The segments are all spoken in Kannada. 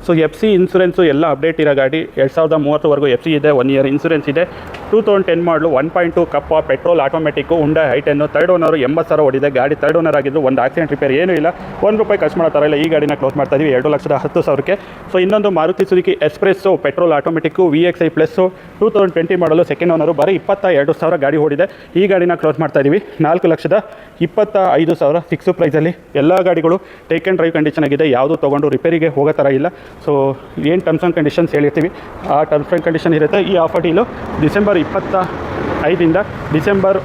ಸೊ ಎಫ್ ಸಿ ಇನ್ಸೂರೆನ್ಸು ಎಲ್ಲ ಅಪ್ಡೇಟ್ ಇರೋ ಗಾಡಿ 2030ವರೆಗೂ ಎಫ್ ಸಿ ಇದೆ, 1 ಇಯರ್ ಇನ್ಸೂರೆನ್ಸ್ ಇದೆ. 2010 ಮಾಡಲು 1.2 ಕಪ್ಪ petrol automatic Hyundai i10 third owner 80,000 ಓಡಿದೆ. ಗಾಡಿ ಥರ್ಡ್ ಓನರ್ ಆಗಿದ್ದು, ಒಂದು ಆಕ್ಸಿಡೆಂಟ್ ರಿಪೇರ್ ಏನೂ ಇಲ್ಲ, ₹1 ಖರ್ಚು ಮಾಡೋ ಥರ ಇಲ್ಲ. ಈ ಗಾಡಿನ ಕ್ಲೋಸ್ ಮಾಡ್ತಾ ಇದ್ದೀವಿ 2,10,000ಕ್ಕೆ. ಸೊ ಇನ್ನೊಂದು Maruti Suzuki express petrol automatic VXI plus 2020 ಮಾಡಲು ಸೆಕೆಂಡ್ ಓನರು ಬರೀ 22,000 ಗಾಡಿ ಓಡಿದೆ. ಈ ಗಾಡಿನ ಕ್ಲೋಸ್ ಮಾಡ್ತಾ ಇದ್ದೀವಿ 4,25,000 ಫಿಕ್ಸು ಪ್ರೈಸಲ್ಲಿ. ಎಲ್ಲ ಗಾಡಿಗಳು ಟೇಕ್ ಆ್ಯಂಡ್ ಡ್ರೈವ್ ಕಂಡೀಷನ್ ಆಗಿದೆ, ಯಾವುದು ತೊಗೊಂಡು ರಿಪೇರಿಗೆ ಹೋಗೋ ಥರ ಇಲ್ಲ. ಸೊ ಏನು ಟರ್ಮ್ಸ್ ಆ್ಯಂಡ್ ಕಂಡೀಷನ್ಸ್ ಹೇಳಿರ್ತೀವಿ ಆ ಟರ್ಮ್ಸ್ ಆ್ಯಂಡ್ ಕಂಡೀಷನ್ ಇರುತ್ತೆ. ಈ ಆಫರ್ ಡೀಲು ಡಿಸೆಂಬರ್ 25ರಿಂದ ಡಿಸೆಂಬರ್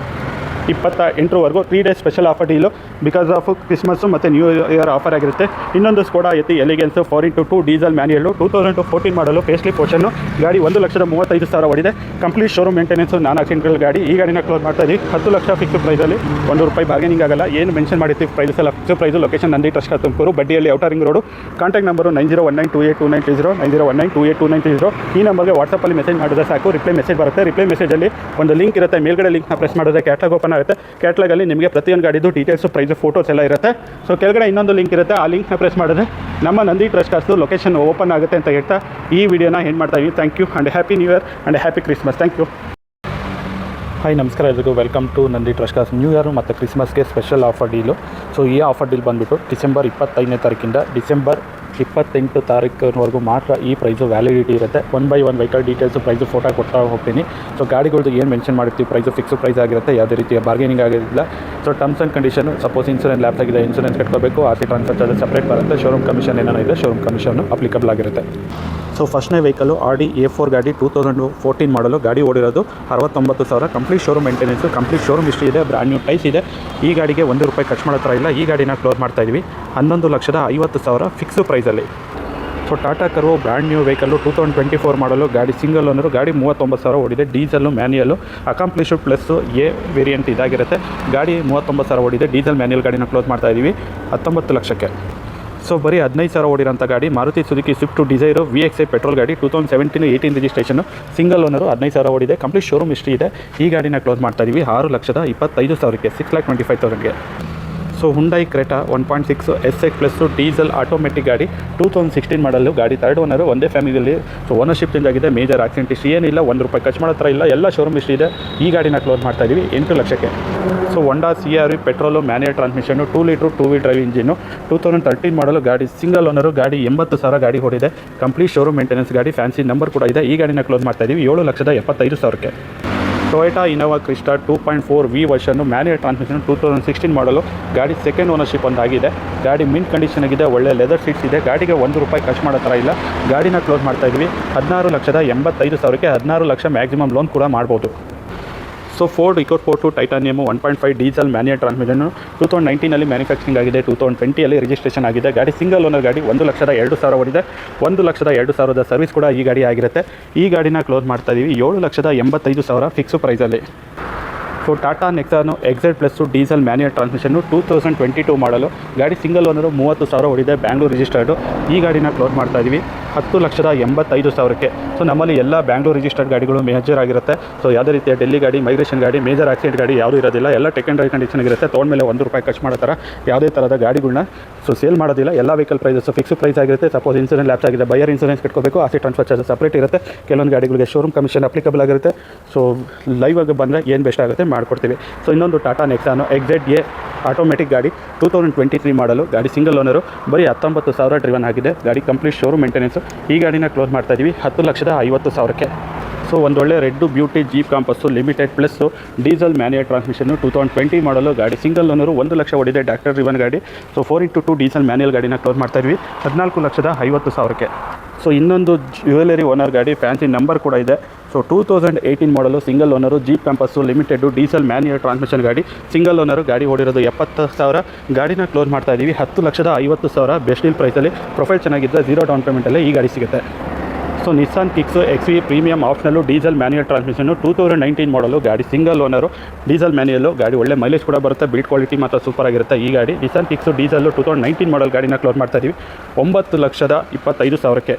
28ವರೆಗೂ 3 days special offer deal because of Christmas ಮತ್ತು ನ್ಯೂ ಇಯರ್ ಆಫರ್ ಆಗಿರುತ್ತೆ. ಇನ್ನೊಂದು Skoda Yeti elegance 4x2 diesel manual 2014 model facelift portion ಗಾಡಿ 1,35,000 ಓಡಿದೆ. Complete showroom maintenance, non accidental ಗಾಡಿ. ಈ ಗಾಡಿನ ಕ್ಲೋಸ್ ಮಾಡ್ತಾ ಇದ್ದೀವಿ 10 ಲಕ್ಷ ಫಿಕ್ಸ್ ಪ್ರೈಸಲ್ಲಿ. ₹1 ಬಾರ್ಗೇನಿಂಗ್ ಆಗಲ್ಲ. ಏನು ಮೆನ್ಷನ್ ಮಾಡಿರ್ತೀವಿ ಪ್ರೈಸ್ ಎಲ್ಲ fix price. Location Nandi trust Tumakuru, ಬಡ್ಡಿಯಲ್ಲಿ outer ring road. Contact number 9019282930 9019282930. ಈ ನಂಬರ್ಗೆ ವಾಟ್ಸಪ್ಪಲ್ಲಿ ಮೆಸೇಜ್ ಮಾಡಿದ್ರೆ ಸಾಕು, ರಿಪ್ಲೈ ಮೆಸೇಜ್ ಬರುತ್ತೆ. ರಿಪ್ಲೈ ಮೆಸೇಜಲ್ಲಿ ಒಂದು ಲಿಂಕ್ ಇರುತ್ತೆ, ಮೇಲ್ಗಡೆ ಲಿಂಕ್ನ ಪ್ರೆಸ್ ಮಾಡಿದ್ರೆ ಕ್ಯಾಟ್ಲಾಗ್ ಓಪನ್ ಆಗುತ್ತೆ. ಕ್ಯಾಟ್ಲಾಗಲ್ಲಿ ನಿಮಗೆ ಪ್ರತಿಯೊಂದು ಗಾಡಿದು ಡೀಟೇಲ್ಸು, ಪ್ರೈಸು, ಫೋಟೋಸ್ ಎಲ್ಲ ಇರುತ್ತೆ. ಸೊ ಕೆಳಗಡೆ ಇನ್ನೊಂದು ಲಿಂಕ್ ಇರುತ್ತೆ, ಆ ಲಿಂಕ್ನ ಪ್ರೆಸ್ ಮಾಡಿದ್ರೆ ನಮ್ಮ Nandi Trust Cost location open ಆಗುತ್ತೆ ಅಂತ ಹೇಳ್ತಾ ಈ ವಿಡಿಯೋನ ಏನು ಮಾಡ್ತಾ ಇದ್ದೀವಿ. Thank you and happy new year and happy Christmas. Thank you. Hi ನಮಸ್ಕಾರ ಎಲ್ರಿಗೂ, welcome to Nandi Trust Cost. New year ಮತ್ತು ಕ್ರಿಸ್ಮಸ್ಗೆ ಸ್ಪೆಷಲ್ ಆಫರ್ ಡೀಲು. ಸೊ ಈ ಆಫರ್ ಡೀಲ್ ಬಂದುಬಿಟ್ಟು ಡಿಸೆಂಬರ್ 25ನೇ ತಾರೀಕಿಂದ ಡಿಸೆಂಬರ್ 28 ತಾರೀಕಿನವರೆಗೂ ಮಾತ್ರ ಈ ಪ್ರೈಸು ವ್ಯಾಲಿಡಿಟಿ ಇರುತ್ತೆ. 1 by 1 vehicle details, price, photo ಕೊಡ್ತಾ ಹೋಗ್ತೀನಿ. ಸೊ ಗಾಡಿಗಳದ್ದು ಏನು ಮೆನ್ಷನ್ ಮಾಡಿರ್ತೀವಿ ಪ್ರೈಸು ಫಿಕ್ಸ್ ಪ್ರೈಸ್ ಆಗಿರುತ್ತೆ, ಯಾವುದೇ ರೀತಿಯ ಬಾರ್ಗೇನಿಂಗ್ ಆಗೋದಿಲ್ಲ. So terms and condition, suppose insurance lapse ಆಗಿದೆ, ಇನ್ಸೂರೆನ್ಸ್ ಕಟ್ಕೋಬೇಕು, RC ಟ್ರಾನ್ಸ್ಫರ್ ಚಾರ್ಜಸ್ ಸಪ್ರೇಟ್ ಬರುತ್ತೆ. ಶೋರೂಮ್ ಕಮಿಷನ್ ಏನಾರ ಇದೆ, ಶೋರೂಮ್ ಕಮಿಷನ್ನು ಅಪ್ಲಿಕಬಲ್ ಆಗಿರುತ್ತೆ. ಸೊ ಫಸ್ಟ್ನೇ ವೆಹಿಕಲು Audi A4 ಗಾಡಿ 2014 ಮಾಡಲು ಗಾಡಿ ಓಡಿರೋದು 69,000. Complete showroom maintenance, complete showroom history ಇದೆ, ಬ್ರ್ಯಾಂಡ್ ನ್ಯೂ ಟೈಸ್ ಇದೆ. ಈ ಗಾಡಿಗೆ ₹1 ಖರ್ಚು ಮಾಡೋ ಥರ ಇಲ್ಲ. ಈ ಗಾಡಿನ ಕ್ಲೋಸ್ ಮಾಡ್ತಾ ಇದ್ದೀವಿ 11,50,000 ಫಿಕ್ಸು ಪ್ರೈಸಲ್ಲಿ. So Tata Curvv brand new vehicle 2024 model ಗಾಡಿ ಸಿಂಗಲ್ ಓನರು, ಗಾಡಿ 39,000 ಓಡಿದೆ. Diesel manual accomplished plus A variant ಇದಾಗಿರುತ್ತೆ. ಗಾಡಿ 39,000 ಓಡಿದೆ. ಡೀಸೆಲ್ ಮ್ಯಾನ್ಯಲ್ ಗಾಡಿನ ಕ್ಲೋಸ್ ಮಾಡ್ತಾ ಇದ್ದೀವಿ 19 ಲಕ್ಷಕ್ಕೆ. ಸೊ ಬರೀ 15,000 ಓಡಿರೋಂಥ ಗಾಡಿ Maruti Suzuki Swift Dzire VXI petrol ಗಾಡಿ 2017-18 ರಿಜಿಸ್ಟ್ರೇಷನು, ಸಿಂಗಲ್ ಓನರು, 15,000 ಓಡಿದೆ. ಕಂಪ್ಲೀಟ್ ಶೋರೂಮ್ ಹಿಸ್ಟ್ರಿ ಇದೆ. ಈ ಗಾಡಿನ ಕ್ಲೋಸ್ ಮಾಡ್ತಾ ಇದ್ದೀವಿ 6,25,000ಕ್ಕೆ, 6,25,000ಗೆ. So Hyundai Creta 1.6 SX plus diesel automatic ಗಾಡಿ 2016 ಮಾಡಲು ಗಾಡಿ ಥರ್ಡ್ ಓನರು, ಒಂದೇ ಫ್ಯಾಮಿಲಿಯಲ್ಲಿ. ಸೊ ಓನರ್ಶಿಪ್ ಚೇಂಜ್ ಆಗಿದೆ, ಮೇಜರ್ ಆಕ್ಸಿಡೆಂಟ್ ಹಿಸ್ಟ್ರಿ ಏನಿಲ್ಲ, ₹1 ಖರ್ಚು ಮಾಡೋ ಥರ ಇಲ್ಲ, ಎಲ್ಲ ಶೋರೂಮ್ ಹಿಸ್ಟ್ರಿ ಇದೆ. ಈ ಗಾಡಿನ ಕ್ಲೋಸ್ ಮಾಡ್ತಾ ಇದ್ದೀವಿ 8 ಲಕ್ಷಕ್ಕೆ. So Honda CR-V petrol manual transmission 2 litre 2 wheel drive engine 2013 model ಗಾಡಿ ಸಿಂಗಲ್ ಓನರು, ಗಾಡಿ 80,000 ಗಾಡಿ ಓಡಿದೆ. ಕಂಪ್ಲೀಟ್ ಶೋರೂಮ್ ಮೇಂಟೆನೆನ್ಸ್ ಗಾಡಿ, ಫ್ಯಾನ್ಸಿ ನಂಬರ್ ಕೂಡ ಇದೆ. ಈ ಗಾಡಿನ ಕ್ಲೋಸ್ ಮಾಡ್ತಾ ಇದ್ದೀವಿ 7,75,000ಕ್ಕೆ. Toyota Innova Crysta 2.4 V version manual transmission 2016 model ಗಾಡಿ ಸೆಕೆಂಡ್ ಓನರ್ಶಿಪ್ ಒಂದಾಗಿದೆ. ಗಾಡಿ ಮಿಂಟ್ ಕಂಡೀಷನ್ ಆಗಿದೆ, ಒಳ್ಳೆ ಲೆದರ್ ಸೀಟ್ಸ್ ಇದೆ. ಗಾಡಿಗೆ ₹1 ಖರ್ಚು ಮಾಡೋ ಥರ ಇಲ್ಲ. ಗಾಡಿನ ಕ್ಲೋಸ್ ಮಾಡ್ತಾ ಇದ್ದೀವಿ 16,85,000ಕ್ಕೆ. 16 ಲಕ್ಷ ಮ್ಯಾಕ್ಸಿಮಮ್ ಲೋನ್ ಕೂಡ ಮಾಡ್ಬೋದು. So Ford EcoSport Titanium 1.5 diesel manual transmission 2019 manufacturing ಆಗಿದೆ, 2020 ರಿಜಿಸ್ಟ್ರೇಷನ್ ಆಗಿದೆ. ಗಾಡಿ ಸಿಂಗಲ್ ಓನರ್ ಗಾಡಿ 1,02,000 ಓಡಿದೆ. 1,02,000 ಸರ್ವಿಸ್ ಕೂಡ ಈ ಗಾಡಿ ಆಗಿರುತ್ತೆ. ಈ ಗಾಡಿನ ಕ್ಲೋಸ್ ಮಾಡ್ತಾ ಇದ್ದೀವಿ 7,85,000 ಫಿಕ್ಸು ಪ್ರೈಸಲ್ಲಿ. So Tata Nexon XZ plus diesel manual transmission 2022 model ಗಾಡಿ ಸಿಂಗಲ್ ಓನರು, 30,000 ಓಡಿದೆ, ಬ್ಯಾಂಗ್ಳೂರು ರಿಜಿಸ್ಟರ್ಡು. ಈ ಗಾಡಿನ ಕ್ಲೋಸ್ ಮಾಡ್ತಾ ಇದ್ದೀವಿ 10,85,000ಕ್ಕೆ. ಸೊ ನಮ್ಮಲ್ಲಿ ಎಲ್ಲ ಬ್ಯಾಂಗ್ಳೂರು ರಿಜಿಸ್ಟರ್ಡ್ ಗಾಡಿಗಳು ಮೇಜರ್ ಆಗಿರುತ್ತೆ. ಸೊ ಯಾವುದೇ ರೀತಿಯ ಡೆಲ್ಲಿ ಗಾಡಿ, ಮೈಗ್ರೇಷನ್ ಗಾಡಿ, ಮೇಜರ್ ಆಕ್ಸಿಡೆಂಟ್ ಗಾಡಿ ಯಾವುದೂ ಇರೋದಿಲ್ಲ. ಎಲ್ಲ ಟೇಕ್ ಆ್ಯಂಡ್ ಡ್ರೈವ್ ಕಂಡೀಷನ್ ಇರುತ್ತೆ. ತೊಗೊಂಡ್ಮೇಲೆ ₹1 ಖರ್ಚು ಮಾಡೋ ಥರ ಯಾವುದೇ ಥರದ ಗಾಡಿಗಳನ್ನ ಸೇಲ್ ಮಾಡೋದಿಲ್ಲ. ಎಲ್ಲ ವೆಹಿಕಲ್ ಪ್ರೈಸಸ್ ಫಿಕ್ಸ್ ಪ್ರೈಸ್ ಆಗಿರುತ್ತೆ. ಸಪೋಸ್ ಇನ್ಸೂರೆನ್ಸ್ ಲ್ಯಾಪ್ಸ್ ಆಗಿದೆ, ಬೈಯರ್ ಇನ್ಸೂರೆನ್ಸ್ ಕಟ್ಕೋಬೇಕು, RC ಟ್ರಾನ್ಸ್ಫರ್ ಚಾರ್ಜಸ್ ಸಪ್ರೇಟ್ ಇರುತ್ತೆ. ಕೆಲವೊಂದು ಗಾಡಿಗಳಿಗೆ ಶೋರೂಮ್ ಕಮಿಷನ್ ಅಪ್ಲಿಕಬಲ್ ಆಗಿರುತ್ತೆ. ಸೊ ಲೈವ್ ಆಗಿ ಬಂದರೆ ಏನು ಬೆಸ್ಟ್ ಆಗುತ್ತೆ ಮಾಡಿಕೊಡ್ತೀವಿ. ಸೊ ಇನ್ನೊಂದು ಟಾಟಾ ನೆಕ್ಸಾನು XZA ಆಟೋಮೆಟಿಕ್ ಗಾಡಿ 2023 ಮಾಡಲು, ಗಾಡಿ ಸಿಂಗಲ್ ಓನರು, ಬರೀ 19,000 ಡ್ರಿವನ್ ಆಗಿದೆ. ಗಾಡಿ ಕಂಪ್ಲೀಟ್ ಶೋರೂಮ್ ಮೇಂಟೆನೆನ್ಸು. ಈ ಗಾಡಿನ ಕ್ಲೋಸ್ ಮಾಡ್ತಾ ಇದ್ದೀವಿ 10,50,000ಕ್ಕೆ. ಸೊ ಒಂದೊಳ್ಳೆ red beauty Jeep Compass limited plus diesel manual transmission 2020 model, ಗಾಡಿ ಸಿಂಗಲ್ ಓನರು, 1 ಲಕ್ಷ ಓಡಿದೆ, ಡಾಕ್ಟರ್ ರಿವನ್ ಗಾಡಿ. ಸೊ 4x2 ಡೀಸೆಲ್ ಮ್ಯಾನ್ಯಲ್ ಗಾಡಿನ ಕ್ಲೋಸ್ ಮಾಡ್ತಾ ಇದ್ವಿ 14,50,000ಕ್ಕೆ. ಸೊ ಇನ್ನೊಂದು ಜ್ಯುವೆಲರಿ ಓನರ್ ಗಾಡಿ, ಫ್ಯಾನ್ಸಿ ನಂಬರ್ ಕೂಡ ಇದೆ. ಸೊ 2018 ಮಾಡಲು single owner, jeep campus limited diesel manual transmission ಗಾಡಿ, ಸಿಂಗಲ್ ಓನರು, ಗಾಡಿ ಓಡಿರೋದು 70,000. ಗಾಡಿನ ಕ್ಲೋಸ್ ಮಾಡ್ತಾ ಇದ್ದೀವಿ 10,50,000 ಬೆಸ್ಟ್ ಡೀಲ್ ಪ್ರೈಸಲ್ಲಿ. ಪ್ರೊಫೈಲ್ ಚೆನ್ನಾಗಿದ್ದರೆ 0 ಡೌನ್ ಪೇಮೆಂಟಲ್ಲೇ ಈ ಗಾಡಿ ಸಿಗುತ್ತೆ. So Nissan Kicks XV premium optional diesel manual transmission 2019 model, ಗಾಡಿ ಸಿಂಗಲ್ ಓನರು, ಡೀಸೆಲ್ ಮ್ಯಾನ್ಯಲ್ಲು. ಗಾಡಿ ಒಳ್ಳೆ ಮೈಲೇಜ್ ಕೂಡ ಬರುತ್ತೆ, ಬಿಲ್ಡ್ ಕ್ವಾಲಿಟಿ ಮಾತ್ರ ಸೂಪರ್ ಆಗಿರುತ್ತೆ. ಈ ಗಾಡಿ ನಿಸ್ಸಾನ್ ಕಿಕ್ಸು ಡೀಸೆಲ್ಲು 2019 ಮಾಡಲ್ ಗಾಡಿನ ಕ್ಲೋಸ್ ಮಾಡ್ತಾ ಇದ್ದೀವಿ 9,25,000ಕ್ಕೆ.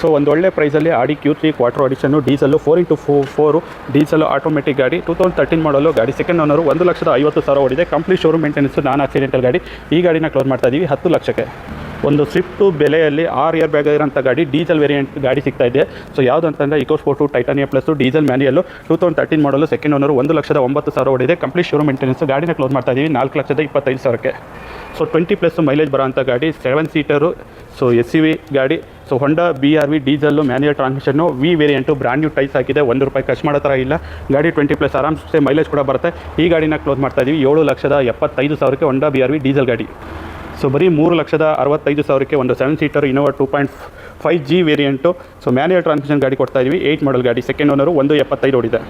ಸೊ ಒಂದು ಒಳ್ಳೆ ಪ್ರೈಸಲ್ಲಿ Audi Q3 quarter ಎಡಿಷನ್ನು diesel 4x4 diesel automatic ಗಾಡಿ 2013 ಮಾಡಲು, ಗಾಡಿ ಸೆಕೆಂಡ್ ಓನರು, 1,50,000 ಓಡಿದೆ. Complete showroom maintenance, non accidental ಗಾಡಿ. ಈ ಗಾಡಿನ ಕ್ಲೋಸ್ ಮಾಡ್ತಾ ಇದ್ದೀವಿ 10 ಲಕ್ಷಕ್ಕೆ. ಒಂದು ಸ್ವಿಫ್ಟು ಬೆಲೆಯಲ್ಲಿ 6 ಇಯರ್ ಬ್ಯಾಗ್ ಇರೋಂಥ ಗಾಡಿ ಡೀಸೆಲ್ ವೇರಿಯಂಟ್ ಗಾಡಿ ಸಿಗ್ತಾ ಇದೆ. ಸೊ ಯಾವುದು ಅಂತಂದರೆ EcoSport titanium plus diesel manual 2013 model second owner 1,09,000 ಓಡಿದೆ. Complete showroom maintenance. ಗಾಡಿನ ಕ್ಲೋಸ್ ಮಾಡ್ತಾ ಇದ್ದೀವಿ 4,25,000ಕ್ಕೆ. ಸೊ 20+ ಮೈಲೇಜ್ ಬರೋಂಥ ಗಾಡಿ, 7 ಸೀಟರು. ಸೊ SUV ಗಾಡಿ. So Honda BRV diesel manual transmission V variant brand new tyres ಹಾಕಿದೆ. ₹1 ಖರ್ಚು ಮಾಡೋ ಥರ ಇಲ್ಲ. ಗಾಡಿ 20+ ಆರಾಮ್ಸೆ ಮೈಲೇಜ್ ಕೂಡ ಬರುತ್ತೆ. ಈ ಗಾಡಿನ ಕ್ಲೋಸ್ ಮಾಡ್ತಾ ಇದ್ದೀವಿ 7,75,000ಕ್ಕೆ ಹೊಂಡಾ BRV ಡೀಸೆಲ್ ಗಾಡಿ. ಸೊ ಬರೀ 3,65,000ಕ್ಕೆ ಒಂದು 7 seater Innova 2.5G variant. So manual transmission ಗಾಡಿ ಕೊಡ್ತಾ ಇದ್ದೀವಿ. 8 ಮಾಡಲ್ ಗಾಡಿ, ಸೆಕೆಂಡ್ ಓನರು 1,75 ಓಡಿದೆ.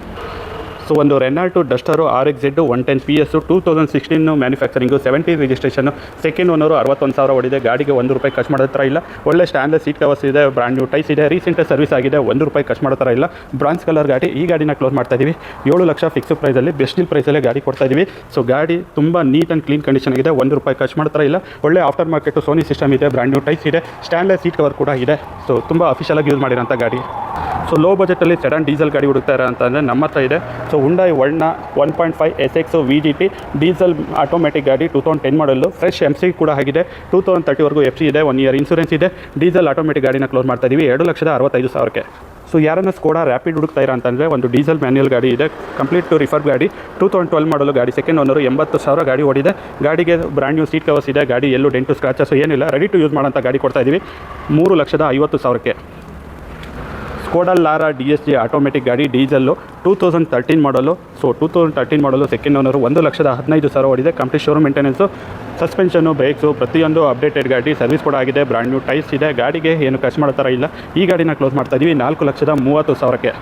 ಸೊ ಒಂದು Renault Duster RXZ 110 PS 2016 manufacturing, 17 registration, second owner 61,000 ಓಡಿದೆ. ಗಾಡಿಗೆ ₹1 ಖರ್ಚು ಮಾಡೋ ಥರ ಇಲ್ಲ. ಒಳ್ಳೆ ಸ್ಟ್ಯಾನ್ಲೆಸ್ ಸೀಟ್ ಕವರ್ಸ್ ಇದೆ, ಬ್ರ್ಯಾಂಡ್ ನ್ಯೂ ಟೈಸ್ ಇದೆ, ರೀಸೆಂಟಾಗಿ ಸರ್ವಿಸ್ ಆಗಿದೆ. ₹1 ಖರ್ಚು ಮಾಡೋ ಥರ ಇಲ್ಲ. ಬ್ರಾನ್ಸ್ ಕಲರ್ ಗಾಡಿ. ಈ ಗಾಡಿನ ಕ್ಲೋಸ್ ಮಾಡ್ತಾ ಇದ್ದೀವಿ 7 ಲಕ್ಷ ಫಿಕ್ಸ್ ಪ್ರೈಸಲ್ಲಿ, ಬೆಸ್ಟ್ ಡೀಲ್ ಪ್ರೈಸಲ್ಲೇ ಗಾಡಿ ಕೊಡ್ತಾ ಇದ್ದೀವಿ. ಸೊ ಗಾಡಿ ತುಂಬ ನೀಟ್ ಆ್ಯಂಡ್ ಕ್ಲೀನ್ ಕಂಡೀಷನ್ ಇದೆ. ₹1 ಖರ್ಚು ಮಾಡೋ ಥರ ಇಲ್ಲ. ಒಳ್ಳೆ ಆಫ್ಟರ್ ಮಾರ್ಕೆಟು ಸೋನಿ ಸಿಸ್ಟಮ್ ಇದೆ, ಬ್ರ್ಯಾಂಡ್ ನ್ಯೂ ಟೈಸ್ ಇದೆ, ಸ್ಟ್ಯಾನ್ಲೆಸ್ ಸೀಟ್ ಕವರ್ ಕೂಡ ಇದೆ. ಸೊ ತುಂಬ ಅಫಿಷಿಯಲಾಗಿ ಯೂಸ್ ಮಾಡಿರೋಂಥ ಗಾಡಿ. ಸೊ ಲೋ ಬಜೆಟಲ್ಲಿ ಸೆಡನ್ ಡೀಸೆಲ್ ಗಾಡಿ ಹುಡುಕ್ತಾ ಇರೋ ಅಂತಂದರೆ ನಮ್ಮ ಹತ್ರ ಇದೆ. So Hyundai Verna 1.5 SX VGT diesel automatic ಗಾಡಿ, 2010 ಮಾಡಲು, ಫ್ರೆಶ್ MC ಕೂಡ ಆಗಿದೆ. 2030ವರೆಗೂ FC ಇದೆ, 1 ಇಯರ್ ಇನ್ಸೂರೆನ್ಸ್ ಇದೆ. ಡೀಸೆಲ್ ಆಟೋಮೆಟಿಕ್ ಗಾಡಿನ ಕ್ಲೋಸ್ ಮಾಡ್ತಾ ಇದ್ದೀವಿ 2,65,000ಕ್ಕೆ. ಸೊ ಯಾರನ್ನ ಸ್ಕೋಡಾ ರ್ಯಾಪಿಡ್ ಹುಡುಕ್ತಾ ಇರೋ ಅಂತಂದರೆ ಒಂದು ಡೀಸೆಲ್ ಮ್ಯಾನ್ಯಲ್ ಗಾಡಿ ಇದೆ, ಕಂಪ್ಲೀಟ್ ರಿಫರ್ ಗಾಡಿ, 2012 ಮಾಡಲು ಗಾಡಿ, ಸೆಕೆಂಡ್ ಓನರು 80,000 ಗಾಡಿ ಓಡಿದೆ. ಗಾಡಿಗೆ ಬ್ರ್ಯಾಂಡ್ ನ್ಯೂ ಸೀಟ್ ಕವರ್ಸ್ ಇದೆ. ಗಾಡಿ ಎಲ್ಲೂ ಡೆಂಟು ಸ್ಕ್ರಾಚಸ್ ಏನಿಲ್ಲ, ರೆಡಿ ಟು ಯೂಸ್ ಮಾಡೋಂಥ ಗಾಡಿ ಕೊಡ್ತಾ ಇದ್ದೀವಿ 3,50,000ಕ್ಕೆ. ಸ್ಕೋಡಾ ಲಾರಾ DSG ಆಟೋಮೆಟಿಕ್ ಗಾಡಿ, ಡೀಸೆಲ್ಲು, 2013 ಮಾಡಲು. ಸೊ 2013 ಮಾಡಲು, ಸೆಕೆಂಡ್ ಓನರು 1,15,000 ಓಡಿದೆ. Complete showroom maintenance, suspension, brakes ಪ್ರತಿಯೊಂದು ಅಪ್ಡೇಟೆಡ್ ಗಾಡಿ, ಸರ್ವಿಸ್ ಕೂಡ ಆಗಿದೆ, ಬ್ರ್ಯಾಂಡ್ ನ್ಯೂ ಟೈಸ್ ಇದೆ. ಗಾಡಿಗೆ ಏನು ಖರ್ಚು ಮಾಡೋ ಥರ ಇಲ್ಲ. ಈ ಗಾಡಿನ ಕ್ಲೋಸ್ ಮಾಡ್ತಾ ಇದ್ದೀವಿ 4,30,000ಕ್ಕೆ.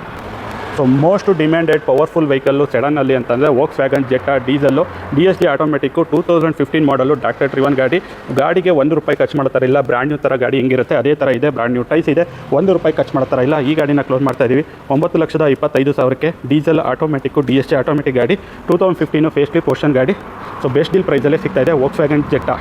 So most demanded powerful vehicle ಸೆಡನ್ನಲ್ಲಿ ಅಂತಂದರೆ Volkswagen Jetta diesel, DSG automatic, 2015 model, doctor driven ಗಾಡಿ. ಗಾಡಿಗೆ ₹1 ಖರ್ಚು ಮಾಡ್ತಾ ಇಲ್ಲ. ಬ್ರ್ಯಾಂಡ್ ನ್ಯೂ ಥರ ಗಾಡಿ ಹೆಂಗಿರುತ್ತೆ ಅದೇ ಥರ ಇದೆ, ಬ್ರ್ಯಾಂಡ್ ನ್ಯೂ ಟೈಸ್ ಇದೆ, ₹1 ಖರ್ಚು ಮಾಡ್ತಾ ಇಲ್ಲ. ಈ ಗಾಡಿನ ಕ್ಲೋಸ್ ಮಾಡ್ತಾ ಇದ್ದೀವಿ 9,25,000ಕ್ಕೆ. ಡೀಸೆಲ್ ಆಟೋಮೆಟಿಕ್ಕು, DSG ಆಟೋಮೆಟಿಕ್ ಗಾಡಿ, 2015 ಫೇಸ್ ಲಿಫ್ಟ್ ಓಷನ್ ಗಾಡಿ. ಸೊ ಬೆಸ್ಟ್ ಡೀಲ್ ಪ್ರೈಸಲ್ಲೇ ಸಿಗ್ತಾ ಇದೆ ವೋಕ್ಸ್ವ್ಯಾಗನ್ ಜೆಟ್ಟಾ.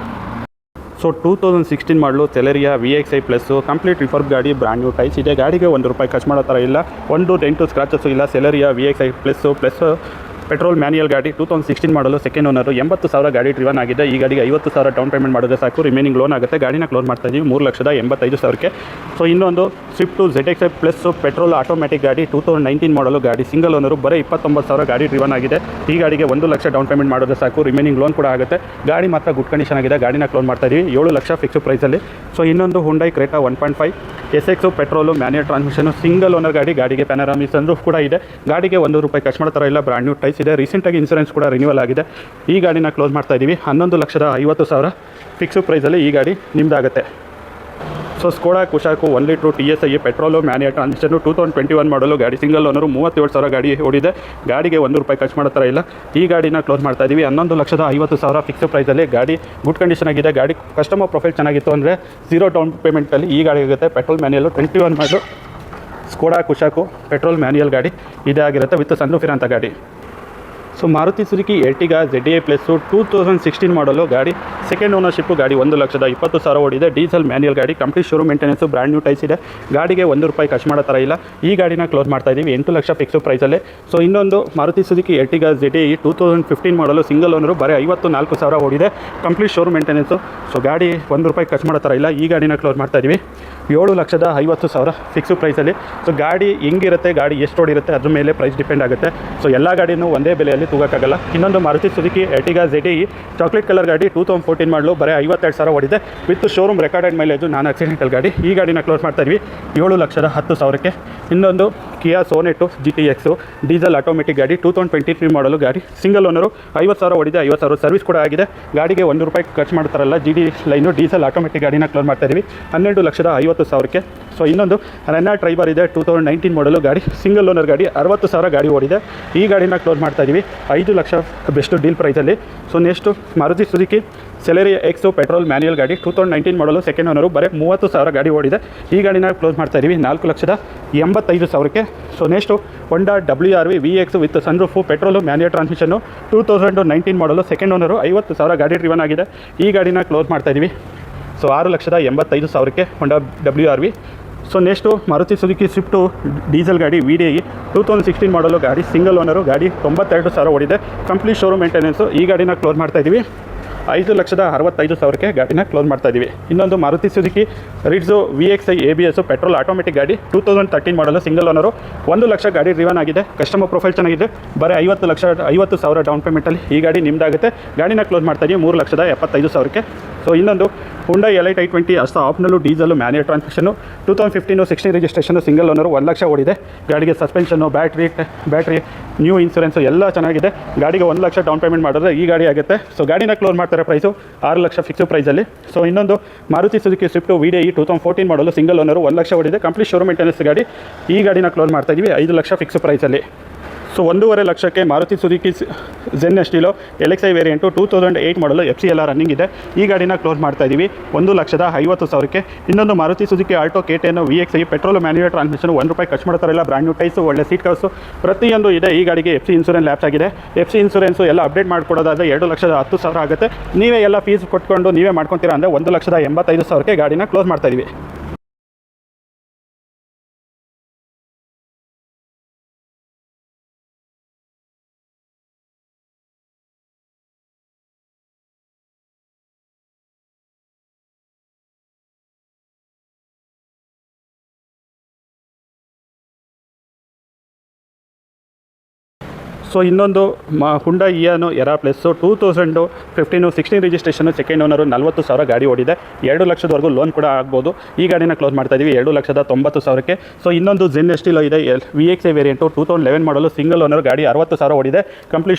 ಸೊ 2016 ಮಾಡಲು ಸೆಲೆರಿಯಾ VXI ಪ್ಲಸ್ಸು, ಕಂಪ್ಲೀಟ್ ರಿಫರ್ಬ್ ಗಾಡಿ, ಬ್ರ್ಯಾಂಡ್ ನ್ಯೂ ಟೈಸ್ ಇದೆ. ಗಾಡಿಗೆ ₹1 ಖರ್ಚು ಮಾಡೋ ಥರ ಇಲ್ಲ. ಒಂದು ಡೆಂಟು ಸ್ಕ್ರಾಚಸ್ಸು ಇಲ್ಲ. ಸೆಲೆರಿಯಾ VXI ಪ್ಲಸ್ ಪೆಟ್ರೋಲ್ ಮ್ಯಾನ್ಯಲ್ ಗಾಡಿ, 2016 ಮಾಡಲು, ಸೆಕೆಂಡ್ ಓನರು 80,000 ಗಾಡಿ ಡ್ರಿವನ್ ಆಗಿದೆ. ಈ ಗಾಡಿಗೆ 50,000 ಡೌನ್ ಪೇಮೆಂಟ್ ಮಾಡಿದ್ರೆ ಸಾಕು, ರಿಮೈನಿಂಗ್ ಲೋನ್ ಆಗುತ್ತೆ. ಗಾಡಿನ ಕ್ಲೋಸ್ ಮಾಡ್ತಾ ಇದ್ದೀವಿ 3,85,000ಕ್ಕೆ. ಸೊ ಇನ್ನೊಂದು Swift ZXI plus petrol automatic ಗಾಡಿ, 2019 ಮಾಡಲು ಗಾಡಿ, ಸಿಂಗಲ್ ಓನರು, ಬರೀ 29,000 ಗಾಡಿ ಡ್ರಿವನ್ ಆಗಿದೆ. ಈ ಗಾಡಿಗೆ 1 ಲಕ್ಷ ಡೌನ್ ಪೇಮೆಂಟ್ ಮಾಡಿದ್ರೆ ಸಾಕು, ರಿಮೈನಿಂಗ್ ಲೋನ್ ಕೂಡ ಆಗುತ್ತೆ. ಗಾಡಿ ಮಾತ್ರ ಗುಡ್ ಕಂಡೀಷನ್ ಆಗಿದೆ. ಗಾಡಿನ ಕ್ಲೋಸ್ ಮಾಡ್ತಾ ಇದ್ದೀವಿ 7 ಲಕ್ಷ ಫಿಕ್ಸ್ ಪ್ರೈಸಲ್ಲಿ. ಸೊ ಇನ್ನೊಂದು Hyundai Creta 1.5 SX petrol manual transmission, single owner ಗಾಡಿ. ಗಾಡಿಗೆ ಪ್ಯಾನರಾಮಿಕ್ ಸನ್ರೂಫ್ ಕೂಡ ಇದೆ. ಗಾಡಿಗೆ ₹1 ಖರ್ಚು ಮಾಡೋ ಥರ ಇಲ್ಲ. ಬ್ರ್ಯಾಂಡ್ ನ್ಯೂ ಟೈಸ್ ಇದೆ, ರೀಸೆಂಟಾಗಿ ಇನ್ಸೂರೆನ್ಸ್ ಕೂಡ ರಿನ್ಯೂವಲ್ ಆಗಿದೆ. ಈ ಗಾಡಿನ ಕ್ಲೋಸ್ ಮಾಡ್ತಾ ಇದ್ದೀವಿ 11,50,000 ಫಿಕ್ಸ್ ಪ್ರೈಸಲ್ಲಿ. ಈ ಗಾಡಿ ನಿಮ್ಮದಾಗುತ್ತೆ. So Skoda Kushaq 1 litre TSI petrol manual transmission, 2021 model ಗಾಡಿ, ಸಿಂಗಲ್ ಓನರು, 37,000 ಗಾಡಿ ಓಡಿದೆ. ಗಾಡಿಗೆ ₹1 ಖರ್ಚು ಮಾಡೋ ಥರ ಇಲ್ಲ. ಈ ಗಾಡಿನ ಕ್ಲೋಸ್ ಮಾಡ್ತಾ ಇದ್ದೀವಿ 11,50,000 ಫಿಕ್ಸ್ ಪ್ರೈಸಲ್ಲಿ. ಗಾಡಿ ಗುಡ್ ಕಂಡೀಷನ್ ಆಗಿದೆ. ಗಾಡಿ ಕಸ್ಟಮರ್ ಪ್ರೊಫೈಲ್ ಚೆನ್ನಾಗಿತ್ತು ಅಂದರೆ 0 ಡೌನ್ ಪೇಮೆಂಟಲ್ಲಿ ಈ ಗಾಡಿ ಆಗುತ್ತೆ. ಪೆಟ್ರೋಲ್ ಮ್ಯಾನ್ಯಲ್ಲು 21 ಮಾಡಲು ಸ್ಕೋಡಾ ಕುಶಾಕು ಪೆಟ್ರೋಲ್ ಮ್ಯಾನ್ಯಲ್ ಗಾಡಿ ಇದೇ ಆಗಿರುತ್ತೆ, ವಿತ್ ಸನ್ರೂಫ್ ಇರೋಂಥ ಗಾಡಿ. So Maruti Suzuki Ertiga ZA plus, 2016 model ಗಾಡಿ, ಸೆಕೆಂಡ್ ಓನರ್ಶಿಪ್ಪು ಗಾಡಿ, 1,20,000 ಓಡಿದೆ. ಡೀಸೆಲ್ ಮ್ಯಾನ್ಯಲ್ ಗಾಡಿ, complete showroom maintenance, brand new tyres ಇದೆ. ಗಾಡಿಗೆ ₹1 ಖರ್ಚು ಮಾಡೋ ಥರ ಇಲ್ಲ. ಈ ಗಾಡಿನ ಕ್ಲೋಸ್ ಮಾಡ್ತಾ ಇದ್ದೀವಿ 8 ಲಕ್ಷ ಫಿಕ್ಸು ಪ್ರೈಸಲ್ಲೇ. ಸೊ ಇನ್ನೊಂದು ಮಾರುತಿ ಸುಜುಕಿ ಎರ್ಟಿಗಾ ZA 2015 ಮಾಡಲು, ಸಿಂಗಲ್ ಓನರು, ಬರೀ 54,000 ಓಡಿದೆ. Complete showroom maintenance. ಸೊ ಗಾಡಿ ₹1 ಖರ್ಚು ಮಾಡೋ ಥರ ಇಲ್ಲ. ಈ ಗಾಡಿನ ಕ್ಲೋಸ್ ಮಾಡ್ತಾ ಇದ್ದೀವಿ 7,50,000 ಫಿಕ್ಸು ಪ್ರೈಸಲ್ಲಿ. ಸೊ ಗಾಡಿ ಹೆಂಗಿರುತ್ತೆ, ಗಾಡಿ ಎಷ್ಟು ಓಡಿರುತ್ತೆ ಅದ್ರ ಮೇಲೆ ಪ್ರೈಸ್ ಡಿಪೆಂಡ್ ಆಗುತ್ತೆ. ಸೊ ಎಲ್ಲ ಗಾಡಿನೂ ಒಂದೇ ಬೆಲೆಯಲ್ಲಿ ತೂಗೋಕ್ಕಾಗಲ್ಲ. ಇನ್ನೊಂದು Maruti Suzuki Ertiga ZA chocolate colour ಗಾಡಿ, 2014 ಮಾಡಲು, ಬರೀ 52,000 ಓಡಿದೆ, with showroom recorded mileage, non accidental ಗಾಡಿ. ಈ ಗಾಡಿನ ಕ್ಲೋಸ್ ಮಾಡ್ತಾ ಇದ್ವಿ 7,10,000ಕ್ಕೆ. ಇನ್ನೊಂದು ಕಿಯಾ ಸೋನೆಟು GTX ಡೀಸೆಲ್ ಆಟೋಮೆಟಿಕ್ ಗಾಡಿ, 2023 ಮಾಡಲು ಗಾಡಿ, ಸಿಂಗಲ್ ಓನರು, 50,000 ಓಡಿದೆ, 50,000 ಸರ್ವಿಸ್ ಕೂಡ ಆಗಿದೆ. ಗಾಡಿಗೆ ₹1 ಖರ್ಚು ಮಾಡ್ತಾರಲ್ಲ, GD ಲೈನು ಡೀಸೆಲ್ ಆಟೋಮೆಟಿಕ್ ಗಾಡಿನ ಕ್ಲೋಸ್ ಮಾಡ್ತಾ ಇದ್ವಿ 12,50,000ಕ್ಕೆ. ಸೊ ಇನ್ನೊಂದು ರೆನಾಲ್ಟ್ ಟ್ರೈಬರ್ ಇದೆ, 2019 ಮಾಡಲು ಗಾಡಿ, ಸಿಂಗಲ್ ಓನರ್ ಗಾಡಿ, 60,000 ಗಾಡಿ ಓಡಿದೆ. ಈ ಗಾಡಿನ ಕ್ಲೋಸ್ ಮಾಡ್ತಾ ಇದ್ದೀವಿ 5 ಲಕ್ಷ ಬೆಸ್ಟ್ ಡೀಲ್ ಪ್ರೈಸಲ್ಲಿ. So next Maruti Suzuki Celerio X petrol manual ಗಾಡಿ, 2019 ಮಾಡಲು, ಸೆಕೆಂಡ್ ಓನರು, ಬರೀ 30,000 ಗಾಡಿ ಓಡಿದೆ. ಈ ಗಾಡಿನ ಕ್ಲೋಸ್ ಮಾಡ್ತಾ ಇದ್ದೀವಿ 4,85,000ಕ್ಕೆ. So next Honda WRV VX with sunroof petrol manual transmission, 2019 model, second owner, 50,000 ಗಾಡಿ ಡ್ರಿವನ್ ಆಗಿದೆ. ಈ ಗಾಡಿನ ಕ್ಲೋಸ್ ಮಾಡ್ತಾ ಇದ್ದೀವಿ ಸೊ 6,85,000ಕ್ಕೆ ಹೊಂಡಾ WRV. So next Maruti Suzuki Swift diesel ಗಾಡಿ VDI 2016 ಮಾಡಲು ಗಾಡಿ, ಸಿಂಗಲ್ ಓನರು ಗಾಡಿ, 92,000 ಓಡಿದೆ. Complete showroom maintenance. ಈ ಗಾಡಿನ ಕ್ಲೋಸ್ ಮಾಡ್ತಾ ಇದ್ದೀವಿ 5,65,000ಕ್ಕೆ ಗಾಡಿನ ಕ್ಲೋಸ್ ಮಾಡ್ತಾ ಇದ್ದೀವಿ. ಇನ್ನೊಂದು Maruti Suzuki ರಿಡ್ಸು VXi ABS petrol automatic ಗಾಡಿ 2013 ಮಾಡಲು ಸಿಂಗಲ್ ಓನರು, 1 ಲಕ್ಷ ಗಾಡಿ ರಿವನ್ ಆಗಿದೆ. ಕಸ್ಟಮರ್ ಪ್ರೊಫೈಲ್ ಚೆನ್ನಾಗಿದೆ. ಬರೀ 50,000 ಡೌನ್ ಪೇಮೆಂಟಲ್ಲಿ ಈ ಗಾಡಿ ನಿಮ್ಮದಾಗುತ್ತೆ. ಗಾಡಿನ ಕ್ಲೋಸ್ ಮಾಡ್ತಾ ಇದ್ದೀವಿ 3,75,000ಕ್ಕೆ. ಸೊ ಇನ್ನೊಂದು ಹುಂಡೈ Elite i20 ಅಷ್ಟು optional diesel manual transmission 2015-16 registration single owner, 1 lakh ಓಡಿದೆ. ಗಾಡಿಗೆ ಸಸ್ಪೆನ್ಷನ್ನು ಬ್ಯಾಟ್ರಿ ನ್ಯೂ ಇನ್ಸೂರೆನ್ಸು ಎಲ್ಲ ಚೆನ್ನಾಗಿದೆ. ಗಾಡಿಗೆ 1 ಲಕ್ಷ ಡೌನ್ ಪೇಮೆಂಟ್ ಮಾಡಿದ್ರೆ ಈ ಗಾಡಿ ಆಗುತ್ತೆ. ಸೊ ಗಾಡಿನ ಕ್ಲೋಸ್ ಮಾಡ್ತಾರೆ ಪ್ರೈಸು 6 ಲಕ್ಷ ಫಿಕ್ಸ್ ಪ್ರೈಸಲ್ಲಿ. ಸೊ ಇನ್ನೊಂದು ಮಾರುತಿ ಸುಜುಕಿ ಸ್ವಿಫ್ಟು VDI 2014 ಮಾಡಲು ಸಿಂಗಲ್ ಓನರು, 1 ಲಕ್ಷ ಓಡಿದೆ. ಕಂಪ್ಲೀಟ್ ಶೋರೂಮ್ ಮೇಂಟೆನೆನ್ಸ್ ಗಾಡಿ. ಈ ಗಾಡಿನ ಕ್ಲೋಸ್ ಮಾಡ್ತಾ ಇದ್ದೀವಿ 5 ಲಕ್ಷ ಫಿಕ್ಸ್ ಪ್ರೈಸಲ್ಲಿ. ಸೊ 1.5 ಲಕ್ಷಕ್ಕೆ Maruti Suzuki Zen Estilo LXi variant 2008 model FC ಎಲ್ಲ ರನ್ನಿಂಗ್ ಇದೆ. ಈ ಗಾಡಿನ ಕ್ಲೋಸ್ ಮಾಡ್ತಾ ಇದ್ದೀವಿ 1,50,000ಕ್ಕೆ. ಇನ್ನೊಂದು Maruti Suzuki Alto KTN VXi petrol manual transmission, ₹1 ಖರ್ಚು ಮಾಡ್ತಾರಲ್ಲ. ಬ್ರ್ಯಾಂಡ್ ನ್ಯೂ ಟೈಸು, ಒಳ್ಳೆ ಸೀಟ್ ಕವರ್ಸು ಪ್ರತಿಯೊಂದು ಇದೆ. ಈ ಗಾಡಿಗೆ FC ಇನ್ಸೂರೆನ್ಸ್ ಲ್ಯಾಪ್ಸ್ ಆಗಿದೆ. FC ಇನ್ಸೂರೆನ್ಸು ಎಲ್ಲ ಅಪ್ಡೇಟ್ ಮಾಡಿಕೊಡೋದಾದರೆ 2,10,000 ಆಗುತ್ತೆ. ನೀವೇ ಎಲ್ಲ ಫೀಸ್ ಕೊಟ್ಕೊಂಡು ನೀವೇ ಮಾಡ್ಕೊತೀರಾ ಅಂದರೆ 1,85,000ಕ್ಕೆ ಗಾಡಿನ ಕ್ಲೋಸ್ ಮಾಡ್ತಾ ಇದ್ದೀವಿ. ಸೊ ಇನ್ನೊಂದು Hyundai Eon Era plus 2015-16 registration, second owner, 40,000 ಗಾಡಿ ಓಡಿದೆ. 2 ಲಕ್ಷದವರೆಗೂ ಲೋನ್ ಕೂಡ ಆಗ್ಬೋದು. ಈ ಗಾಡಿನ ಕ್ಲೋಸ್ ಮಾಡ್ತಾ ಇದ್ದೀವಿ 2,90,000ಕ್ಕೆ. ಸೊ ಇನ್ನೊಂದು ಜೆನ್ ಎಸ್ಟಿಲೋ ಇದೆ VXi ವೇರಿಯಂಟು 2011 ಮಾಡಲು ಸಿಂಗಲ್ ಓನರ್, ಗಾಡಿ 60,000 ಓಡಿದೆ. ಕಂಪ್ಲೀಟ್